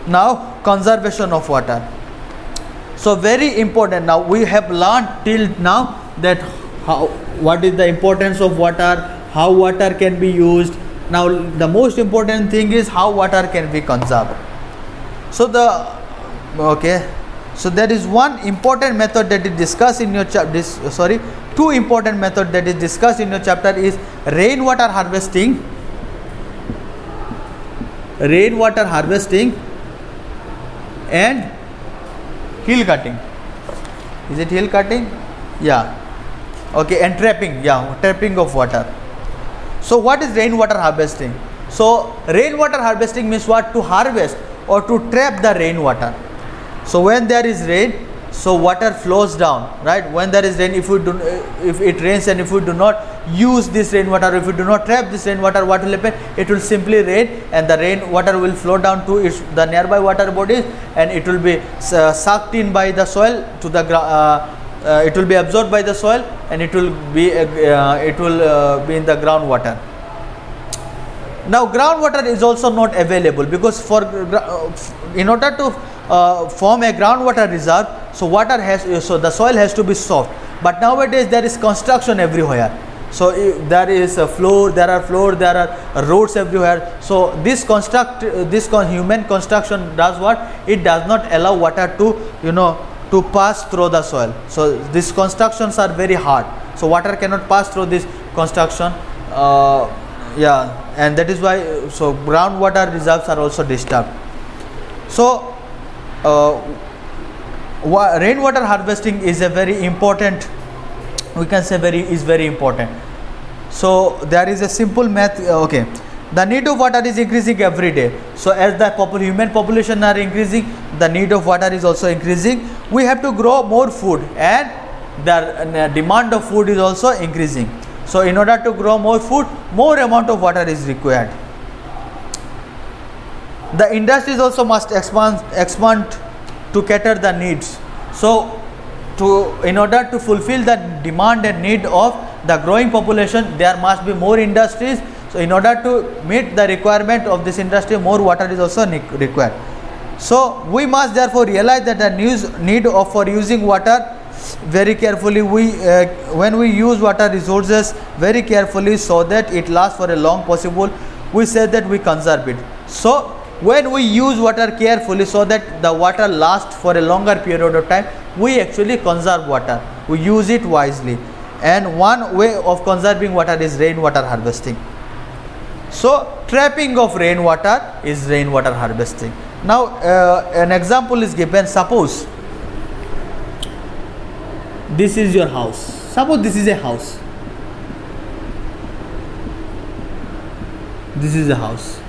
Now, conservation of water. So very important. Now we have learned till now that what is the importance of water, how water can be used. Now the most important thing is how water can be conserved. So so there is one important method that is discussed in your chapter. Two important methods that is discussed in your chapter is rainwater harvesting and hill cutting. Is it hill cutting? Yeah. Okay. And trapping. Yeah, trapping of water. So what is rainwater harvesting? So rainwater harvesting means what? To harvest or to trap the rainwater. So when there is rain, so water flows down, right? When there is rain, if it rains and if we do not use this rainwater, if we do not trap this rainwater, what will happen? It will simply rain, and the rainwater will flow down to the nearby water bodies, and it will be sucked in by the soil to the it will be absorbed by the soil, and it will be be in the groundwater. Now groundwater is also not available, because in order to form a groundwater reserve, so the soil has to be soft. But nowadays there is construction everywhere, so there are roads everywhere. So this human construction does what? It does not allow water to pass through the soil. So these constructions are very hard, so water cannot pass through this construction. And that is why groundwater reserves are also disturbed. So rainwater harvesting is a very important, we can say very important. So there is a simple math. Okay, the need of water is increasing every day. So as the human population are increasing, the need of water is also increasing. We have to grow more food, and the demand of food is also increasing. So in order to grow more food, more amount of water is required. The industries also must expand to cater the needs. So in order to fulfill the demand and need of the growing population, there must be more industries. So in order to meet the requirement of this industry, more water is also required. So we must therefore realize that the need for using water very carefully. When we use water resources very carefully, so that it lasts for a long possible, we say that we conserve it. So when we use water carefully, so that the water lasts for a longer period of time, we actually conserve water. We use it wisely, and one way of conserving water is rainwater harvesting. So trapping of rainwater is rainwater harvesting. Now an example is given. Suppose this is your house. Suppose this is a house. This is a house.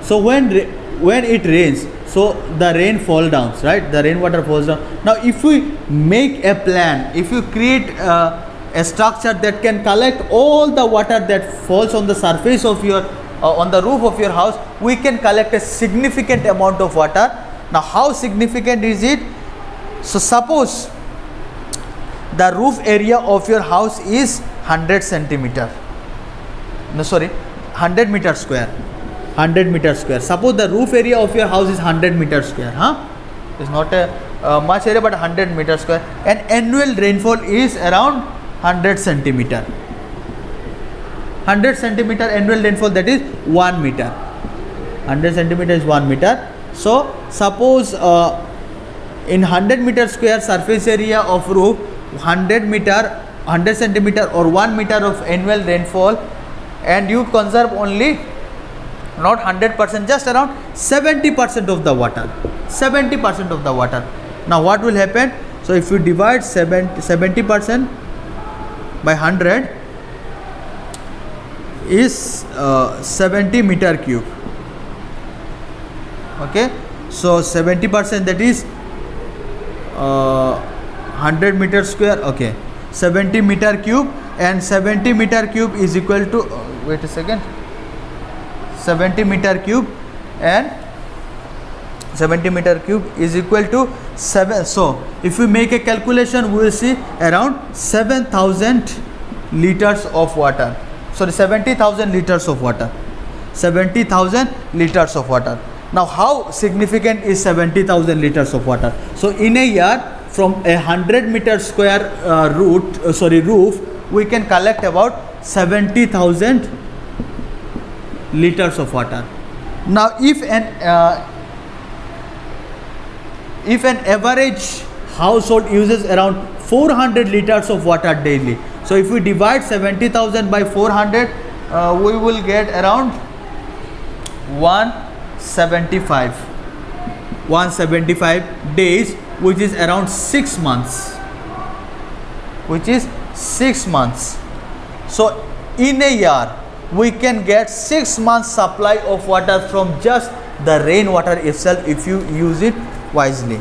So when it rains, so the rain falls down, right? The rainwater falls down. Now if we make a plan, if you create a structure that can collect all the water that falls on the surface of your on the roof of your house, we can collect a significant amount of water. Now how significant is it? So suppose the roof area of your house is 100 meter square. 100 meter square. Suppose the roof area of your house is 100 meter square. It's not a much area, but 100 meter square. And annual rainfall is around 100 centimeter. 100 centimeter annual rainfall, that is 1 meter. 100 centimeter is 1 meter. So suppose in 100 meter square surface area of roof, 100 centimeter or 1 meter of annual rainfall, and you conserve only not 100%, just around 70% of the water. 70% of the water. Now what will happen? So if you divide 70% by 100 is 70 meter cube. Okay, so 70%, that is 100 meter square. Okay, 70 meter cube, and 70 meter cube is equal to wait a second, 70 meter cube, and 70 meter cube is equal to 7. So if we make a calculation, we will see around 7,000 liters of water. Sorry, 70,000 liters of water. 70,000 liters of water. Now how significant is 70,000 liters of water? So in a year, from a 100 meter square roof, we can collect about 70,000 liters of water. Now if an average household uses around 400 liters of water daily, so if we divide 70,000 by 400, we will get around 175 days, which is around 6 months. So in a year, we can get 6 months supply of water from just the rainwater itself, if you use it wisely.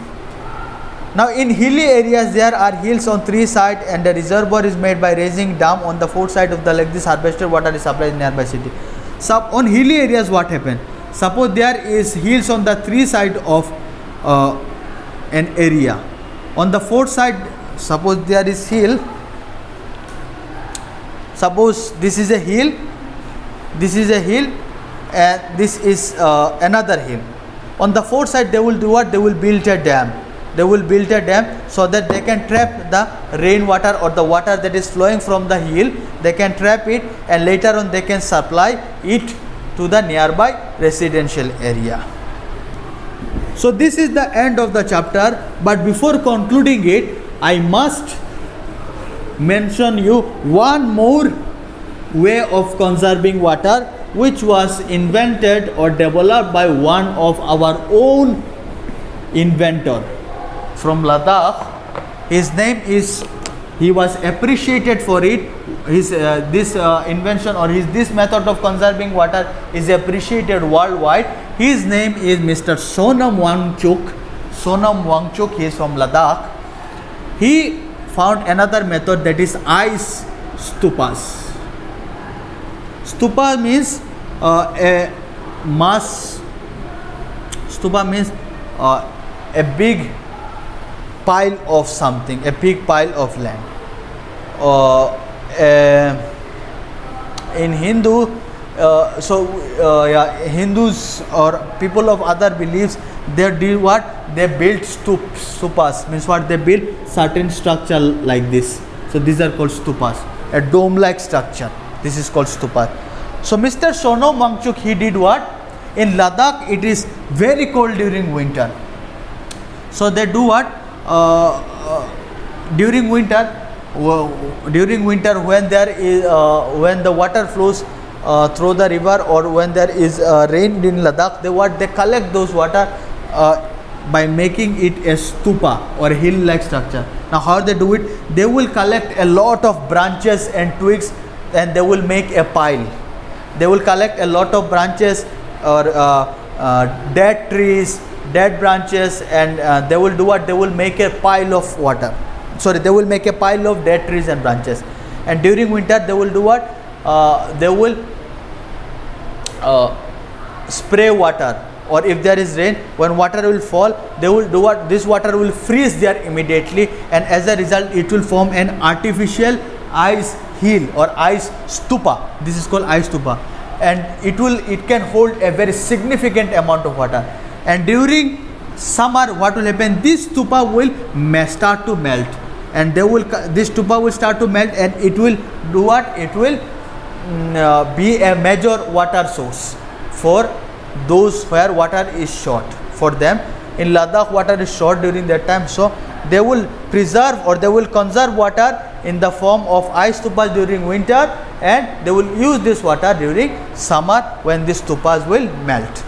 Now in hilly areas there are hills on 3 sides and the reservoir is made by raising dam on the 4th side of the lake. This harvested water is supplied in nearby city. So on hilly areas what happen? Suppose there is hills on the 3 side of an area. On the 4th side, suppose there is hill. Suppose this is a hill, this is a hill, and this is another hill. On the 4th side they will do what? They will build a dam. They will build a dam so that they can trap the rainwater or the water that is flowing from the hill. They can trap it and later on they can supply it to the nearby residential area. So this is the end of the chapter, but before concluding it, I must mention you one more way of conserving water which was invented or developed by one of our own inventor from Ladakh. His name is, he was appreciated for it. His this invention or this method of conserving water is appreciated worldwide. His name is Mr. Sonam Wangchuk. Sonam Wangchuk, he is from Ladakh. He found another method, that is ice stupas. Stupa means a mass. Stupa means a big pile of something, a big pile of land. In Hindu, Hindus or people of other beliefs, they do what? They build stupas. Means what? They build certain structure like this. So these are called stupas. A dome-like structure. This is called stupa. So Mr. Sonam Wangchuk, he did what? In Ladakh, it is very cold during winter. So they do what? During winter, when there is when the water flows through the river or when there is rain in Ladakh, they collect those water by making it a stupa or a hill-like structure. Now how they do it? They will collect a lot of branches and twigs and they will make a pile. They will collect a lot of branches or dead trees, dead branches, and they will do what? They will make a pile of water. Sorry, they will make a pile of dead trees and branches. And during winter, they will do what? They will spray water. Or if there is rain, when water will fall, they will do what? This water will freeze there immediately, and as a result, it will form an artificial ice hill or ice stupa. This is called ice stupa, and it can hold a very significant amount of water. And during summer, what will happen? This stupa will start to melt, and this stupa will start to melt, and it will do what? It will be a major water source for those where water is short for them. In Ladakh, water is short during that time, so they will preserve or they will conserve water in the form of ice stupas during winter, and they will use this water during summer when these stupas will melt.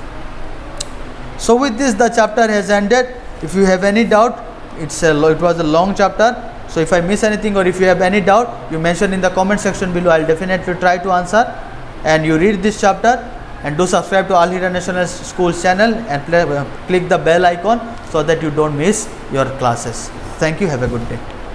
So with this, the chapter has ended. If you have any doubt, it was a long chapter, so if I miss anything or if you have any doubt, you mention in the comment section below. I'll definitely try to answer. And you read this chapter, and do subscribe to All India National Schools channel and click the bell icon so that you don't miss your classes. Thank you. Have a good day.